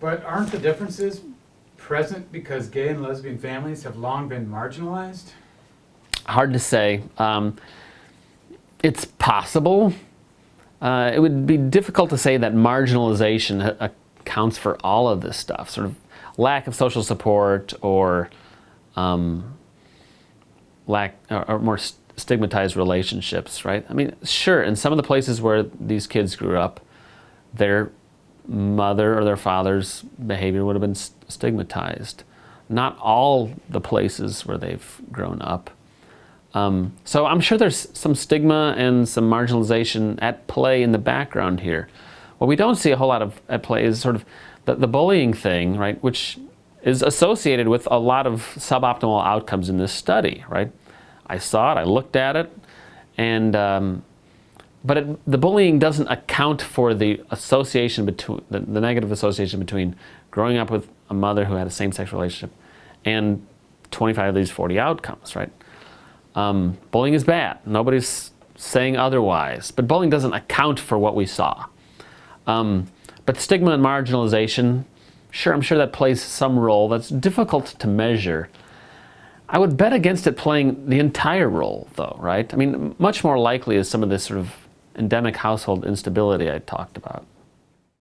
But aren't the differences present because gay and lesbian families have long been marginalized? Hard to say. It's possible. It would be difficult to say that marginalization accounts for all of this stuff, sort of lack of social support or lack or more stigmatized relationships, right? I mean, sure, in some of the places where these kids grew up, their mother or their father's behavior would have been stigmatized. Not all the places where they've grown up. So I'm sure there's some stigma and some marginalization at play in the background here. What we don't see a whole lot of at play is sort of the bullying thing, right, which is associated with a lot of suboptimal outcomes in this study, right? I saw it, I looked at it, and but the bullying doesn't account for the association between the negative association between growing up with a mother who had a same-sex relationship and 25 of these 40 outcomes, right? Bullying is bad. Nobody's saying otherwise, but bullying doesn't account for what we saw. But stigma and marginalization, sure, I'm sure that plays some role. That's difficult to measure. I would bet against it playing the entire role, though, right? I mean, much more likely is some of this sort of endemic household instability I talked about.